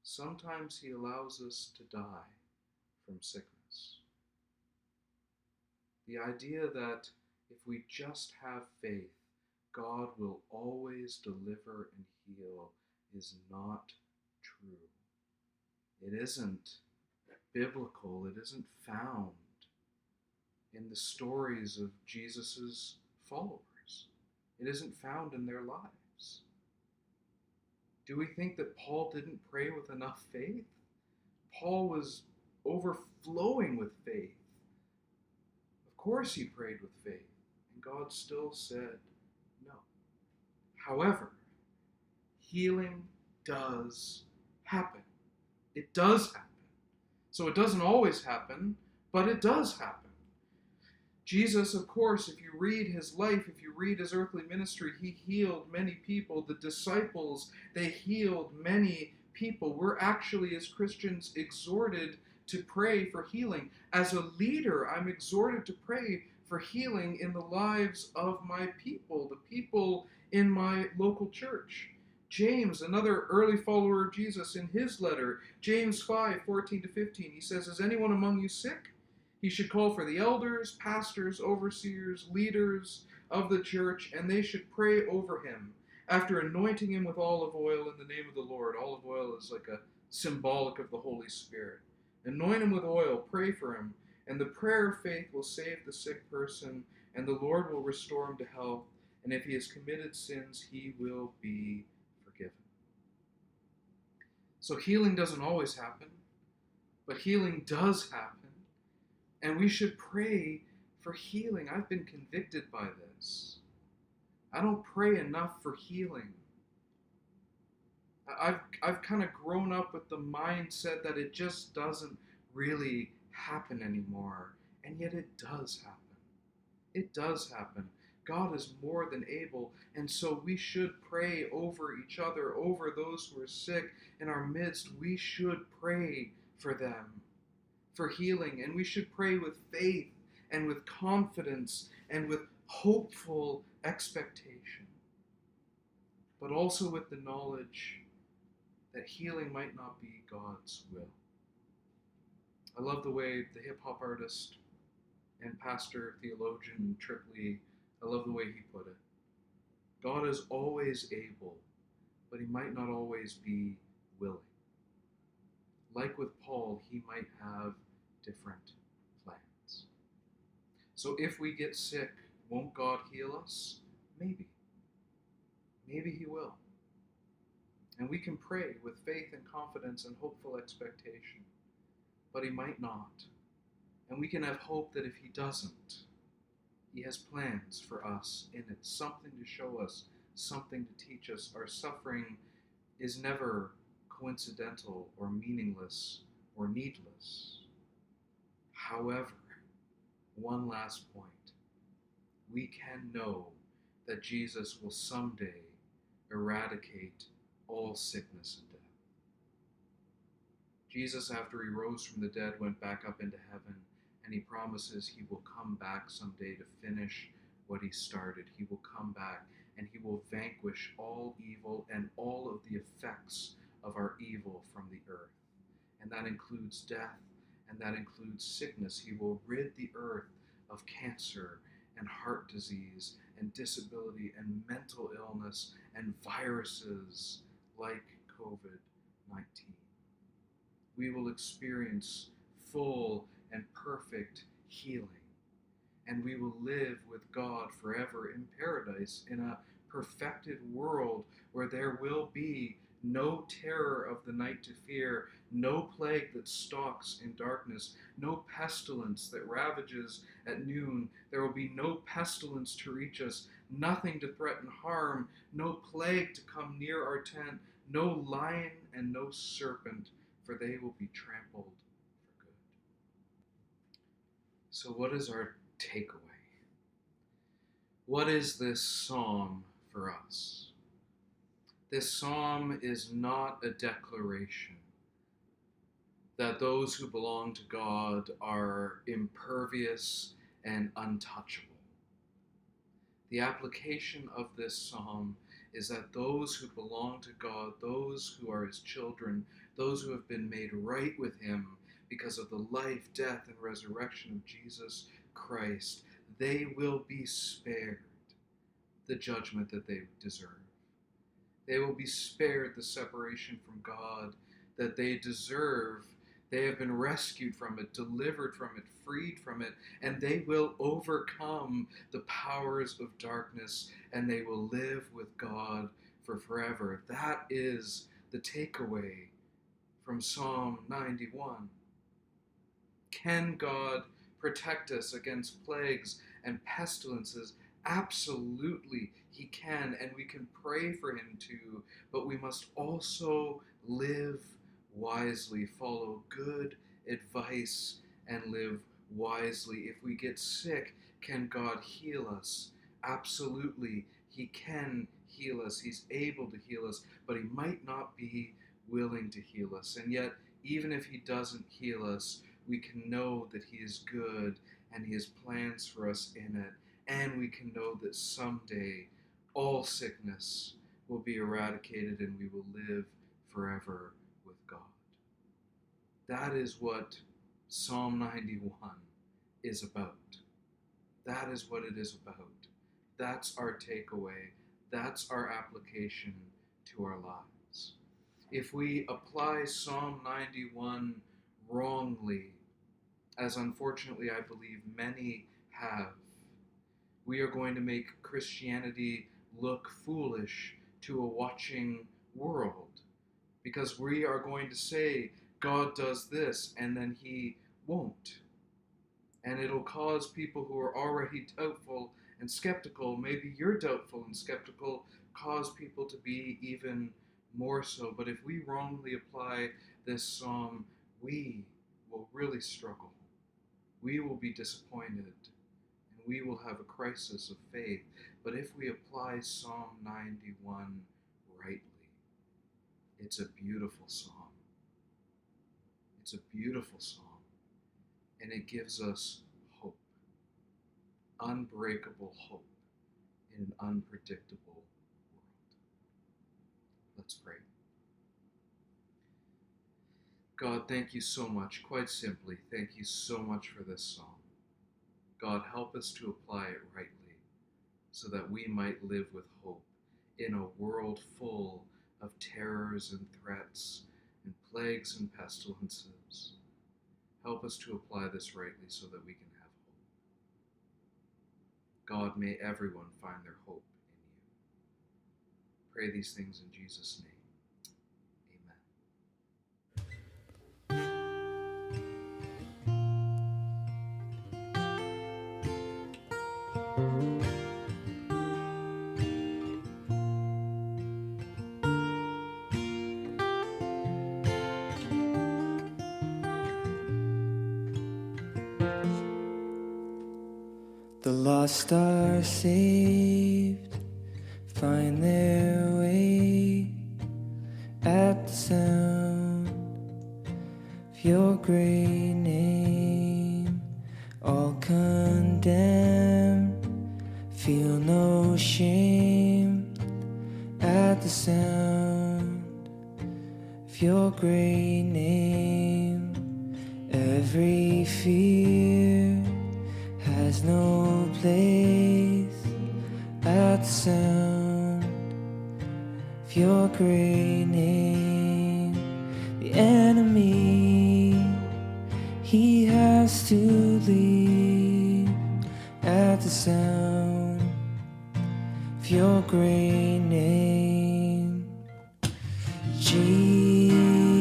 A: Sometimes he allows us to die from sickness. The idea that if we just have faith, God will always deliver and heal is not true. It isn't biblical. It isn't found in the stories of Jesus' followers. It isn't found in their lives. Do we think that Paul didn't pray with enough faith? Paul was overflowing with faith. Of course he prayed with faith, and God still said no. However, healing does happen. It does happen. So it doesn't always happen, but it does happen. Jesus, of course, if you read his life, if you read his earthly ministry, he healed many people. The disciples, they healed many people. We're actually, as Christians, exhorted to pray for healing. As a leader, I'm exhorted to pray for healing in the lives of my people, the people in my local church. James, another early follower of Jesus, in his letter, James 5:14-15, he says, "Is anyone among you sick? He should call for the elders, pastors, overseers, leaders of the church, and they should pray over him, after anointing him with olive oil in the name of the Lord." Olive oil is like a symbolic of the Holy Spirit. Anoint him with oil, pray for him, and the prayer of faith will save the sick person, and the Lord will restore him to health, and if he has committed sins, he will be forgiven. So healing doesn't always happen, but healing does happen. And we should pray for healing. I've been convicted by this. I don't pray enough for healing. I've kind of grown up with the mindset that it just doesn't really happen anymore. And yet it does happen. It does happen. God is more than able. And so we should pray over each other, over those who are sick in our midst. We should pray for them, for healing, and we should pray with faith and with confidence and with hopeful expectation, but also with the knowledge that healing might not be God's will. I love the way the hip-hop artist and pastor, theologian Trip Lee, I love the way he put it. God is always able, but he might not always be willing. like with Paul, he might have different plans. So if we get sick, won't God heal us? Maybe. Maybe he will. And we can pray with faith and confidence and hopeful expectation. But he might not. And we can have hope that if he doesn't, he has plans for us in it, something to show us, something to teach us. Our suffering is never coincidental or meaningless or needless. However, one last point. We can know that Jesus will someday eradicate all sickness and death. Jesus, after he rose from the dead, went back up into heaven, and he promises he will come back someday to finish what he started. He will come back and he will vanquish all evil and all of the effects of our evil from the earth. And that includes death, and that includes sickness. He will rid the earth of cancer and heart disease and disability and mental illness and viruses like COVID-19. We will experience full and perfect healing. And we will live with God forever in paradise, in a perfected world where there will be no terror of the night to fear, no plague that stalks in darkness, no pestilence that ravages at noon. There will be no pestilence to reach us, nothing to threaten harm, no plague to come near our tent, no lion and no serpent, for they will be trampled for good. So, what is our takeaway? What is this psalm for us? This psalm is not a declaration that those who belong to God are impervious and untouchable. The application of this psalm is that those who belong to God, those who are his children, those who have been made right with him because of the life, death, and resurrection of Jesus Christ, they will be spared the judgment that they deserve. They will be spared the separation from God that they deserve. They have been rescued from it, delivered from it, freed from it, and they will overcome the powers of darkness, and they will live with God for forever. That is the takeaway from Psalm 91. Can God protect us against plagues and pestilences? Absolutely, he can, and we can pray for him too, but we must also live wisely, follow good advice, and live wisely. If we get sick, can God heal us? Absolutely, he can heal us. He's able to heal us, but he might not be willing to heal us. And yet, even if he doesn't heal us, we can know that he is good and he has plans for us in it. And we can know that someday all sickness will be eradicated and we will live forever with God. That is what Psalm 91 is about. That is what it is about. That's our takeaway. That's our application to our lives. If we apply Psalm 91 wrongly, as unfortunately I believe many have, we are going to make Christianity look foolish to a watching world, because we are going to say God does this and then he won't. And it'll cause people who are already doubtful and skeptical, maybe you're doubtful and skeptical, cause people to be even more so. But if we wrongly apply this psalm, we will really struggle. We will be disappointed, and we will have a crisis of faith. But if we apply Psalm 91 rightly, it's a beautiful psalm. It's a beautiful psalm, and it gives us hope, unbreakable hope in an unpredictable world. Let's pray. God, thank you so much. Quite simply, thank you so much for this psalm. God, help us to apply it rightly so that we might live with hope in a world full of terrors and threats and plagues and pestilences. Help us to apply this rightly so that we can have hope. God, may everyone find their hope in you. Pray these things in Jesus' name.
B: The lost are saved, find their way at the sound of your great name. All condemned, feel no shame at the sound of your great name. Every fear has no place at the sound of your great name. The enemy, he has to leave at the sound of your great name. Jesus,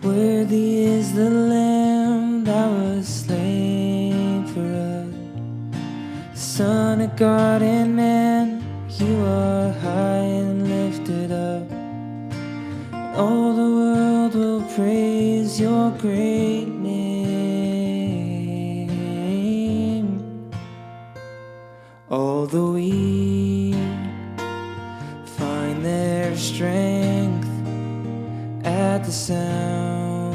B: worthy is the Lamb that was slain for us. Son of God and man, you are high and lifted up. All the world will praise your great name. All the weak find their strength at the sound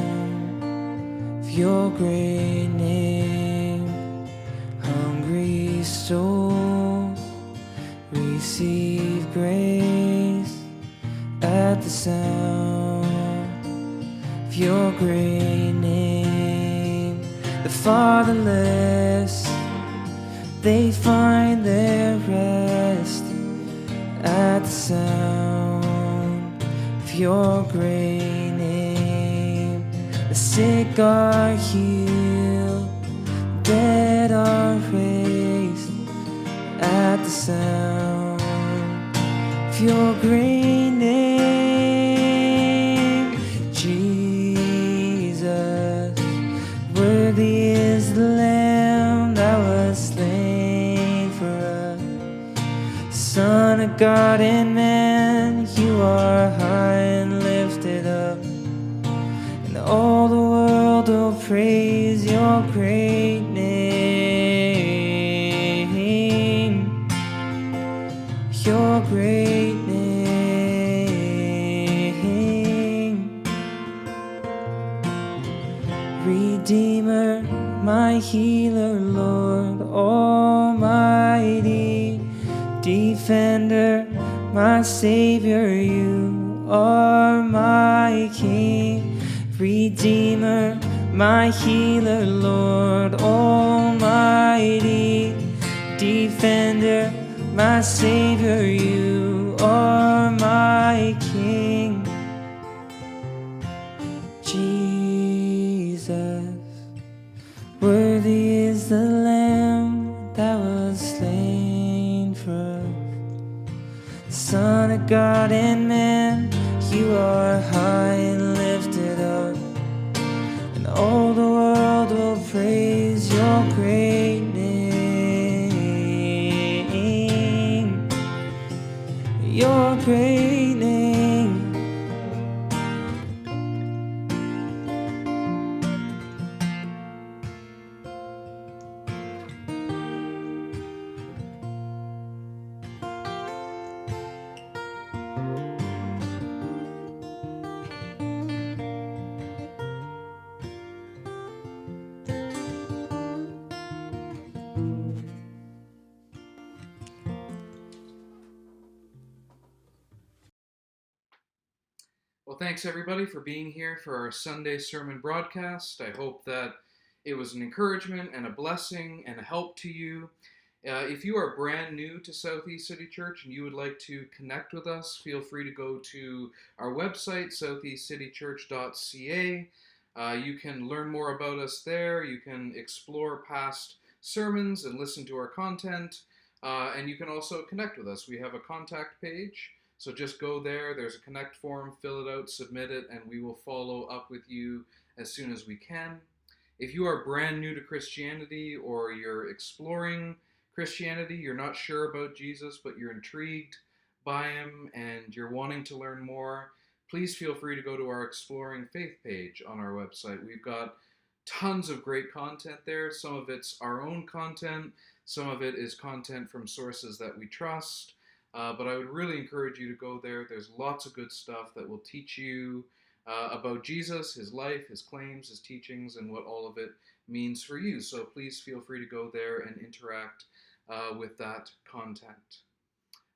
B: of your great name. Hungry souls receive grace at the sound of your great name. The fatherless, they find their rest at the sound of your great name. The sick are healed, dead are raised at the sound of your great name. Jesus, worthy is the Lamb that was slain for us. Son of God and man, you are high and lifted up, and all the world will praise your great name. Your great name. Redeemer, my healer, Lord Almighty. Defender, my Savior, you are my King. Redeemer, my healer, Lord Almighty. Defender, my Savior, you are my King. Jesus, worthy is the Lamb that was slain for us. Son of God and man, you are high and lifted up, and all the world will praise your great name. Your great name.
A: Well, thanks everybody for being here for our Sunday sermon broadcast. I hope that it was an encouragement and a blessing and a help to you. If you are brand new to Southeast City Church and you would like to connect with us, feel free to go to our website, southeastcitychurch.ca. You can learn more about us there. You can explore past sermons and listen to our content. And you can also connect with us. We have a contact page. So just go there. There's a connect form, fill it out, submit it, and we will follow up with you as soon as we can. If you are brand new to Christianity or you're exploring Christianity, you're not sure about Jesus, but you're intrigued by him and you're wanting to learn more, please feel free to go to our Exploring Faith page on our website. We've got tons of great content there. Some of it's our own content, some of it is content from sources that we trust. But I would really encourage you to go there. There's lots of good stuff that will teach you about Jesus, his life, his claims, his teachings, and what all of it means for you. So please feel free to go there and interact with that content.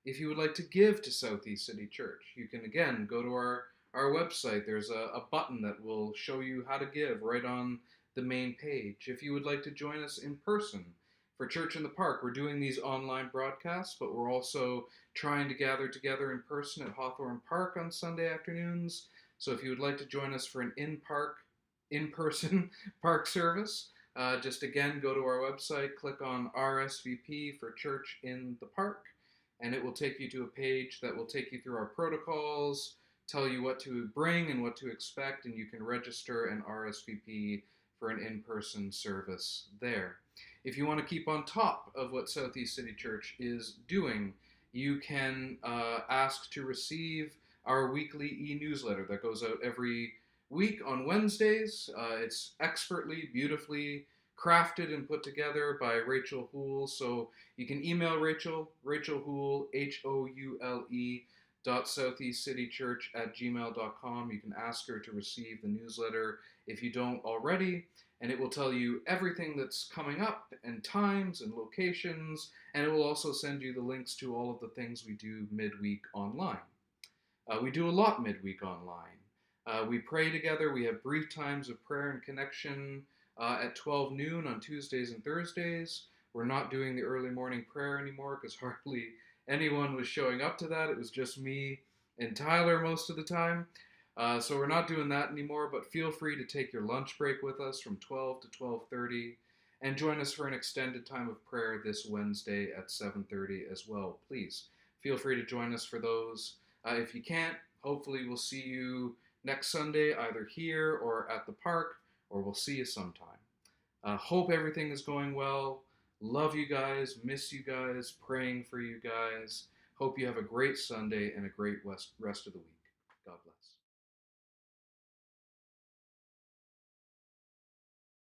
A: If you would like to give to Southeast City Church, you can again go to our website. There's a button that will show you how to give right on the main page. If you would like to join us in person for Church in the Park, we're doing these online broadcasts, but we're also trying to gather together in person at Hawthorne Park on Sunday afternoons. So if you would like to join us for an in-person park service, just again go to our website, click on RSVP for Church in the Park, and it will take you to a page that will take you through our protocols, tell you what to bring and what to expect, and you can register and RSVP for an in-person service there. If you want to keep on top of what Southeast City Church is doing, you can ask to receive our weekly e-newsletter that goes out every week on Wednesdays. It's expertly, beautifully crafted and put together by Rachel Houle. So you can email Rachel Houle, HOULE, southeastcitychurch@gmail.com. You can ask her to receive the newsletter if you don't already, and it will tell you everything that's coming up and times and locations, and it will also send you the links to all of the things we do midweek online. We do a lot midweek online. We pray together. We have brief times of prayer and connection at 12 noon on Tuesdays and Thursdays. We're not doing the early morning prayer anymore because hardly anyone was showing up to that. It was just me and Tyler most of the time. So we're not doing that anymore, but feel free to take your lunch break with us from 12 to 12:30 and join us for an extended time of prayer this Wednesday at 7:30 as well. Please feel free to join us for those. If you can't, hopefully we'll see you next Sunday either here or at the park, or we'll see you sometime. Hope everything is going well. Love you guys, miss you guys, praying for you guys. Hope you have a great Sunday and a great rest of the week. God bless.